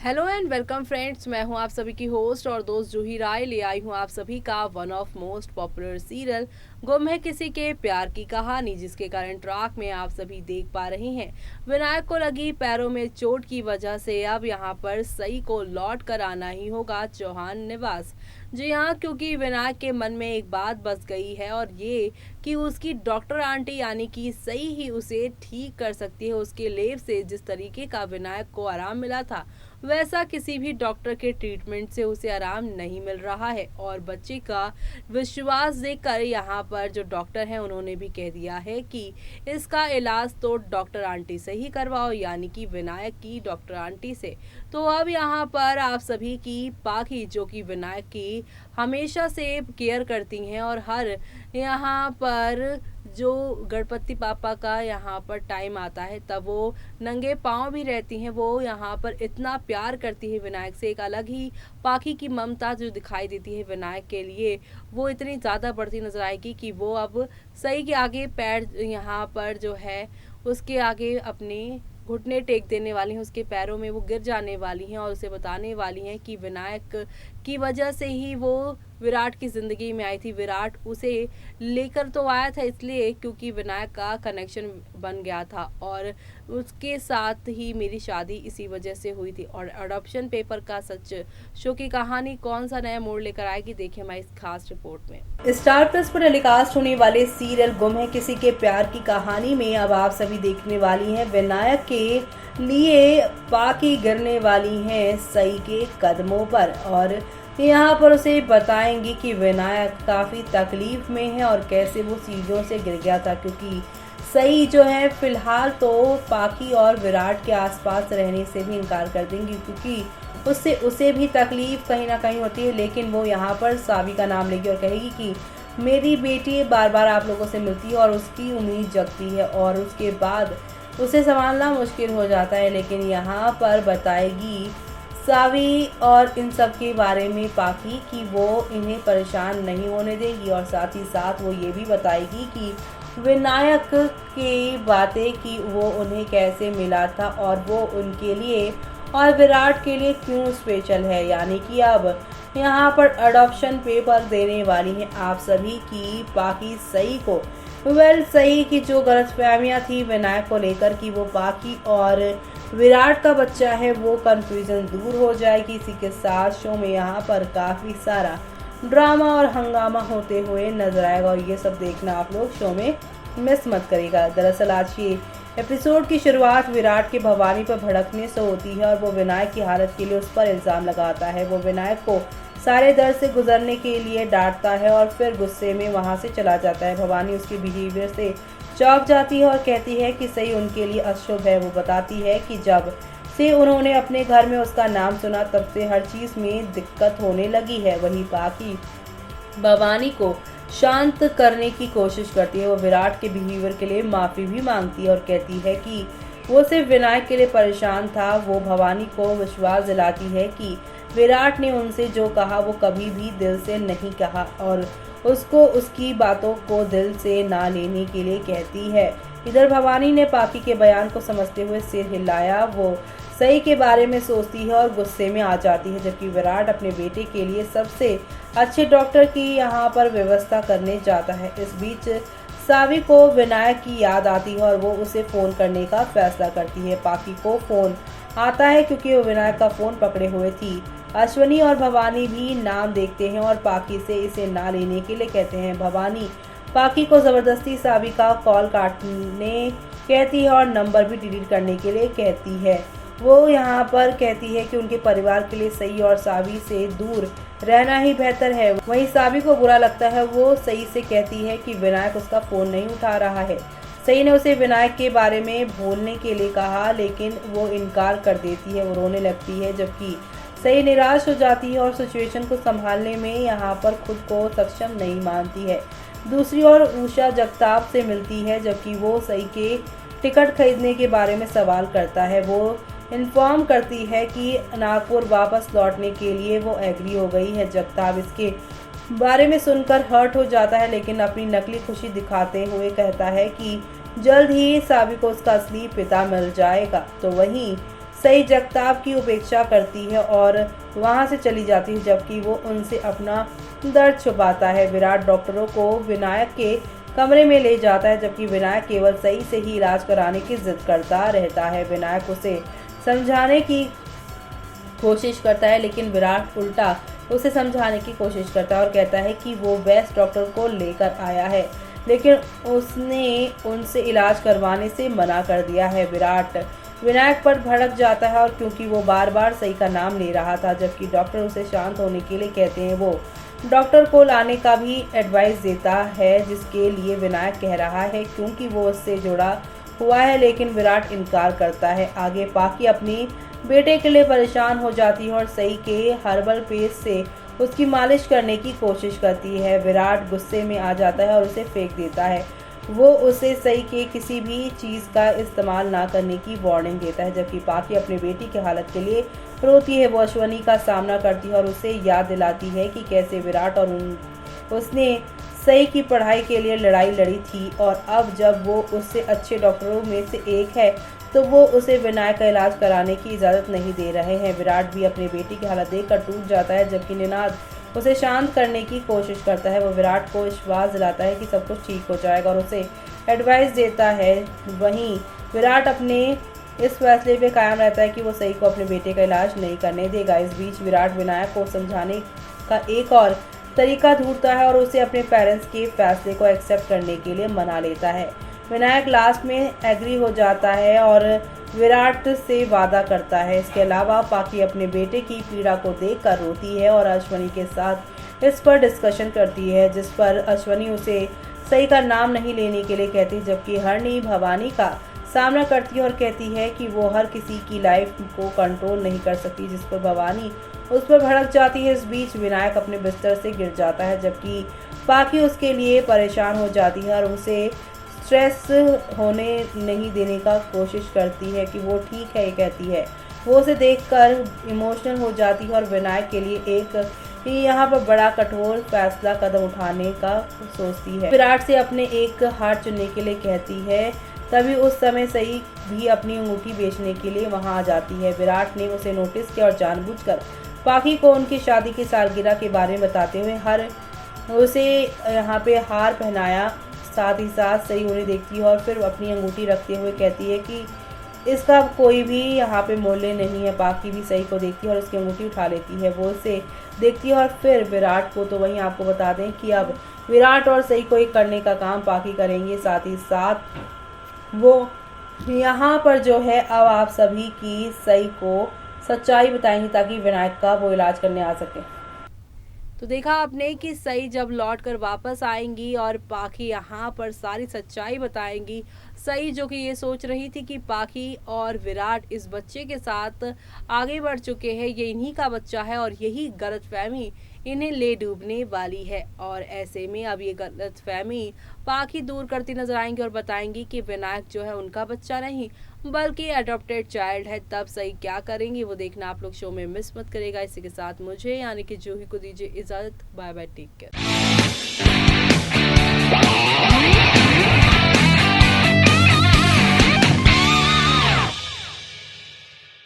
Hello and welcome friends, मैं हूं आप सभी की होस्ट और दोस्त जूही राय। ले आई हूं आप सभी का one of most popular serial गुम है किसी के प्यार की कहानी, जिसके कारण ट्रैक में आप सभी देख पा रहे हैं विनायक को लगी पैरों में चोट की वजह से अब यहां पर सई को लौट कर आना ही होगा चौहान निवास। जी हाँ, क्योंकि विनायक के मन में एक बात बस गई है और ये कि उसकी डॉक्टर आंटी यानी कि सई ही उसे ठीक कर सकती है। उसके लेव से जिस तरीके का विनायक को आराम मिला था वैसा किसी भी डॉक्टर के ट्रीटमेंट से उसे आराम नहीं मिल रहा है। और बच्चे का विश्वास देखकर यहाँ पर जो डॉक्टर हैं उन्होंने भी कह दिया है कि इसका इलाज तो डॉक्टर आंटी से ही करवाओ, यानी कि विनायक की डॉक्टर आंटी से। तो अब यहाँ पर आप सभी की पाखी, जो कि विनायक की हमेशा से केयर करती हैं और हर यहाँ पर जो गणपति पापा का यहाँ पर टाइम आता है तब वो नंगे पांव भी रहती हैं, वो यहाँ पर इतना प्यार करती है विनायक से। एक अलग ही पाखी की ममता जो दिखाई देती है विनायक के लिए, वो इतनी ज़्यादा बढ़ती नजर आएगी कि वो अब सही के आगे पैर यहाँ पर जो है उसके आगे अपने घुटने टेक देने वाली हैं, उसके पैरों में वो गिर जाने वाली हैं और उसे बताने वाली हैं कि विनायक की वजह से ही वो विराट की ज़िंदगी में आई थी। विराट उसे लेकर तो आया था इसलिए क्योंकि विनायक का कनेक्शन बन गया था और उसके साथ ही मेरी शादी इसी वजह से हुई थी। और अडॉप्शन पेपर का सच शो की कहानी कौन सा नया मोड़ लेकर आएगी, देखिए हमारी इस खास रिपोर्ट में। स्टार प्लस पर टेलीकास्ट होने वाले सीरियल गुम है किसी के प्यार की कहानी में अब आप सभी देखने वाली हैं विनायक के लिए पाकी गिरने वाली हैं सई के कदमों पर और यहाँ पर उसे बताएंगी कि विनायक काफी तकलीफ में है और कैसे वो सीढ़ियों से गिर गया था। क्योंकि सई जो है फिलहाल तो पाकी और विराट के आसपास रहने से भी इनकार कर देंगी, क्योंकि उससे उसे भी तकलीफ कहीं ना कहीं होती है। लेकिन वो यहाँ पर सावी का नाम लेगी और कहेगी कि मेरी बेटी बार बार आप लोगों से मिलती है और उसकी उम्मीद जगती है और उसके बाद उसे संभालना मुश्किल हो जाता है। लेकिन यहाँ पर बताएगी सावी और इन सब के बारे में पाकी कि वो इन्हें परेशान नहीं होने देगी और साथ ही साथ वो ये भी बताएगी कि विनायक की बातें कि वो उन्हें कैसे मिला था और वो उनके लिए और विराट के लिए क्यों स्पेशल है। यानी कि अब यहाँ पर अडॉप्शन पेपर देने वाली हैं आप सभी की पाकी सई को। सही की जो गलतफहमियां थी विनायक को लेकर कि वो पाकी और विराट का बच्चा है, वो कंफ्यूजन दूर हो जाएगी। इसी के साथ शो में यहाँ पर काफी सारा ड्रामा और हंगामा होते हुए नजर आएगा और ये सब देखना आप लोग शो में मिस मत करिएगा। दरअसल आज ये एपिसोड की शुरुआत विराट के भवानी पर भड़कने से होती है और वो विनायक की हालत के लिए उस पर इल्जाम लगाता है। वो विनायक को सारे दर्द से गुजरने के लिए डांटता है और फिर गुस्से में वहां से चला जाता है। भवानी उसके बिहेवियर से चौंक जाती है और कहती है कि सही उनके लिए अशुभ है। वो बताती है कि जब से उन्होंने अपने घर में उसका नाम सुना तब से हर चीज में दिक्कत होने लगी है। वही बाकी भवानी को शांत करने की कोशिश करती है। वो विराट के बिहेवियर के लिए माफी भी मांगती है और कहती है कि वो सिर्फ विनायक के लिए परेशान था। वो भवानी को विश्वास दिलाती है कि विराट ने उनसे जो कहा वो कभी भी दिल से नहीं कहा और उसको उसकी बातों को दिल से ना लेने के लिए कहती है। इधर भवानी ने पाकी के बयान को समझते हुए सिर हिलाया। वो सही के बारे में सोचती है और गुस्से में आ जाती है, जबकि विराट अपने बेटे के लिए सबसे अच्छे डॉक्टर की यहाँ पर व्यवस्था करने जाता है। इस बीच सावी को विनायक की याद आती है और वो उसे फोन करने का फैसला करती है। पाकी को फोन आता है क्योंकि वो विनायक का फोन पकड़े हुए थी। अश्वनी और भवानी भी नाम देखते हैं और पाकी से इसे ना लेने के लिए कहते हैं। भवानी पाकी को जबरदस्ती सावी का कॉल काटने कहती है और नंबर भी डिलीट करने के लिए कहती है। वो यहाँ पर कहती है कि उनके परिवार के लिए सही और सावी से दूर रहना ही बेहतर है। वहीं सावी को बुरा लगता है। वो सही से कहती है कि विनायक उसका फोन नहीं उठा रहा है। सही ने उसे विनायक के बारे में बोलने के लिए कहा, लेकिन वो इनकार कर देती है। वो रोने लगती है, जबकि सही निराश हो जाती है और सिचुएशन को संभालने में यहाँ पर खुद को सक्षम नहीं मानती है। दूसरी ओर उषा जगताप से मिलती है, जबकि वो सही के टिकट खरीदने के बारे में सवाल करता है। वो इन्फॉर्म करती है कि नागपुर वापस लौटने के लिए वो एग्री हो गई है। जगताप इसके बारे में सुनकर हर्ट हो जाता है, लेकिन अपनी नकली खुशी दिखाते हुए कहता है कि जल्द ही सावी को उसका असली पिता मिल जाएगा। तो वहीं सई जगताप की उपेक्षा करती है और वहां से चली जाती है, जबकि वो उनसे अपना दर्द छुपाता है। विराट डॉक्टरों को विनायक के कमरे में ले जाता है, जबकि विनायक केवल सई से ही इलाज कराने की जिद करता रहता है। विनायक उसे समझाने की कोशिश करता है, लेकिन विराट उल्टा उसे समझाने की कोशिश करता है और कहता है कि वो बेस्ट डॉक्टर को लेकर आया है, लेकिन उसने उनसे इलाज करवाने से मना कर दिया है। विराट विनायक पर भड़क जाता है और क्योंकि वो बार बार सई का नाम ले रहा था, जबकि डॉक्टर उसे शांत होने के लिए कहते हैं, वो डॉक्टर को लाने का भी एडवाइस देता है, जिसके लिए विनायक कह रहा है क्योंकि वो उससे जुड़ा हुआ है, लेकिन विराट इनकार करता है। आगे पाकी अपनी बेटे के लिए परेशान हो जाती है और सई के हर्बल पेस्ट से उसकी मालिश करने की कोशिश करती है। विराट गुस्से में आ जाता है और उसे फेंक देता है। वो उसे सई के किसी भी चीज़ का इस्तेमाल ना करने की वार्निंग देता है, जबकि पाकी अपनी बेटी की हालत के लिए रोती है। वो अश्वनी का सामना करती है और उसे याद दिलाती है कि कैसे विराट और उसने सई की पढ़ाई के लिए लड़ाई लड़ी थी, और अब जब वो उससे अच्छे डॉक्टरों में से एक है तो वो उसे विनायक का इलाज कराने की इजाज़त नहीं दे रहे हैं। विराट भी अपनी बेटी की हालत देखकर टूट जाता है, जबकि निनाद उसे शांत करने की कोशिश करता है। वो विराट को विश्वास दिलाता है कि सब कुछ ठीक हो जाएगा और उसे एडवाइस देता है। वहीं विराट अपने इस फैसले पे कायम रहता है कि वो सई को अपने बेटे का इलाज नहीं करने देगा। इस बीच विराट विनायक को समझाने का एक और तरीका ढूंढता है और उसे अपने पेरेंट्स के फैसले को एक्सेप्ट करने के लिए मना लेता है। विनायक लास्ट में एग्री हो जाता है और विराट से वादा करता है। इसके अलावा पाकी अपने बेटे की पीड़ा को देखकर रोती है और अश्वनी के साथ इस पर डिस्कशन करती है, जिस पर अश्वनी उसे सई का नाम नहीं लेने के लिए कहती है, जबकि हरणी भवानी का सामना करती है और कहती है कि वो हर किसी की लाइफ को कंट्रोल नहीं कर सकती, जिस पर भवानी उस पर भड़क जाती है। इस बीच विनायक अपने बिस्तर से गिर जाता है, जबकि पाकी उसके लिए परेशान हो जाती है और उसे स्ट्रेस होने नहीं देने का कोशिश करती है कि वो ठीक है, ये कहती है। वो उसे देखकर इमोशनल हो जाती है और विनायक के लिए एक यहाँ पर बड़ा कठोर फैसला कदम उठाने का सोचती है। विराट से अपने एक हार चुनने के लिए कहती है। तभी उस समय सई भी अपनी अंगूठी बेचने के लिए वहां आ जाती है। विराट ने उसे नोटिस किया और जानबूझकर पाकी को उनकी शादी की सालगिरह के बारे में बताते हुए उसे यहाँ पे हार पहनाया। साथ ही साथ सई उन्हें देखती है और फिर अपनी अंगूठी रखते हुए कहती है कि इसका कोई भी यहाँ पे मूल्य नहीं है। पाकी भी सई को देखती है और उसकी अंगूठी उठा लेती है। वो उसे देखती है और फिर विराट को। तो वहीं आपको बता दें कि अब विराट और सई को एक करने का काम पाकी करेंगे। साथ ही साथ वो यहाँ पर जो है अब आप सभी की सई को सच्चाई बताएंगी ताकि विनायक का वो इलाज करने आ सके। तो देखा आपने कि सई जब लौट कर वापस आएंगी और पाकी यहाँ पर सारी सच्चाई बताएंगी। सई जो कि ये सोच रही थी कि पाकी और विराट इस बच्चे के साथ आगे बढ़ चुके हैं, ये इन्हीं का बच्चा है और यही गलतफहमी इन्हें ले डूबने वाली है। और ऐसे में अब ये गलतफहमी पाकी दूर करती नजर आएंगी और बताएंगी कि विनायक जो है उनका बच्चा नहीं बल्कि अडॉप्टेड चाइल्ड है। तब सही क्या करेंगी वो देखना आप लोग शो में मिस मत करेगा। इसी के साथ मुझे यानी कि जूही को दीजिए इजाजत। Bye bye, take care.